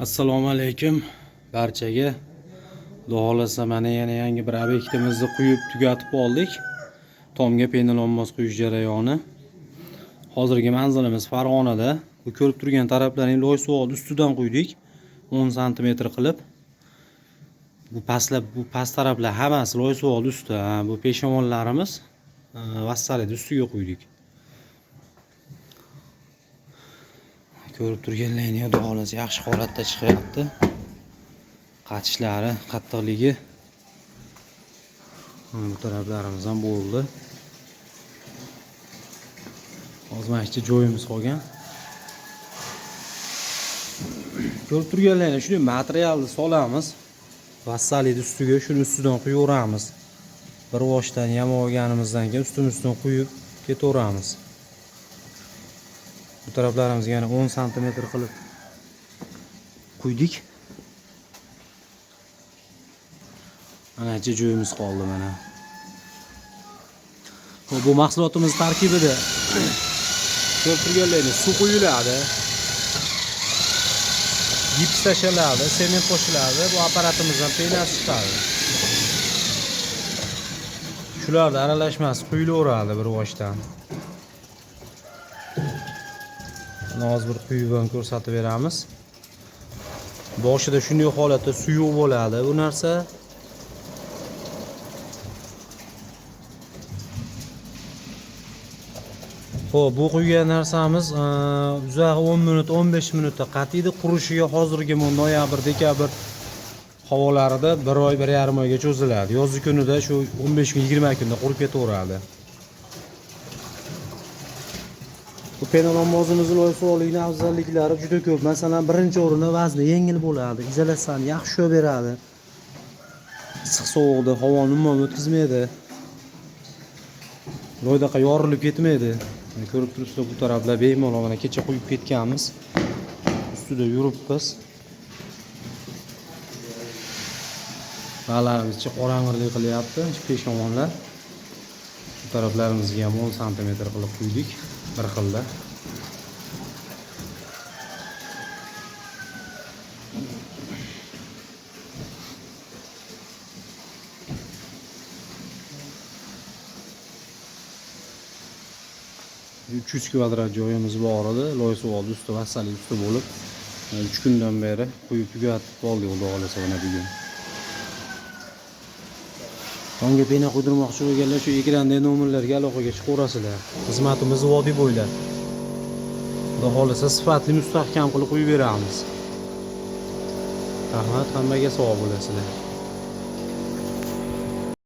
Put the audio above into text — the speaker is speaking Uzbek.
Assalomu alaykum barchaga. Xudo xolasa mana yana yangi bir obyektimizni quyib tugatib oldik. Tomga penalonmos quyish jarayoni. Hozirgi manzilimiz Farg'onada. Bu ko'rib turgan taraflarning loy suvoq ustidan quydik. 10 sm qilib. Bu past taraflar hammasi loy suvoq usti. Bu peshomonlarimiz vassalida ustiga quydik. Ko'rib turganlaringiz xudo xolasa yaxshi holatda chiqyapti. Qachishlari, qattiqligi. Bu taraflarimiz ham bo'ldi. Ozmashcha joyimiz qolgan. Ko'rib turganlaringiz shunday materialni solamiz. Vassalida ustiga shuni ustidan quyaveramiz. Bir boshdan yamab olganimizdan keyin ustimizdan quyib ketaveramiz. Bu taraflarimizga yana 10 sm qilib quydik. Anacha joyimiz qoldi mana. Bu mahsulotimiz tarkibida ko'rib turganlaringiz suv quyiladi. Gips tashlanadi, sement qo'shiladi. Bu apparatimizdan penas chiqadi. Shularda aralashmasi quyilaveradi bir boshdan. Hozir bir quyib ham ko'rsatib beramiz. Boshida shunday holatda suyuq bo'ladi bu narsa. Xo'p, bu quygan narsamiz uzog'i 10 minut, 15 minutda qatiydi. Qurishiga hozirgi noyabr, dekabr havolarida 1 oy, 1,5 oyga cho'ziladi. Yozgi kunida shu 15 kun, 20 kunda qurib ketaveradi. Bu penalonmozimizning loy suvoqligining afzalliklari juda ko'p. Masalan, birinchi o'rinda vazni yengil bo'ladi, izolyatsiyani yaxshi ushlab beradi. Issiq sovuqda havoni umuman o'tkazmaydi. Loydaqa yorilib ketmaydi. Ko'rib turibsizlar, bu taraflar bemalol mana kecha quyib ketganmiz. Ustida yuribmiz. Balarimizcha qorong'irlik qilyapti, peshomonlar. Bu taraflarimizga ham 10 sm qilib quydik. Bir xilda. $300 kvadrat joyimiz bor edi. Loy suvoq usti, vassali usti bo'lib 3 kundan beri quyib tugatib oldik, xudo xolasa mana bugun. Tomga pena quydirmoqchi bo'lganlar shu ekrandagi nomerlarga aloqaga chiqaverasizlar. Xizmatimiz vodiy bo'ylab. Xudo xolasa sifatli mustahkam qilib quyib beramiz. Rahmat, hammaga sog' bo'lasizlar.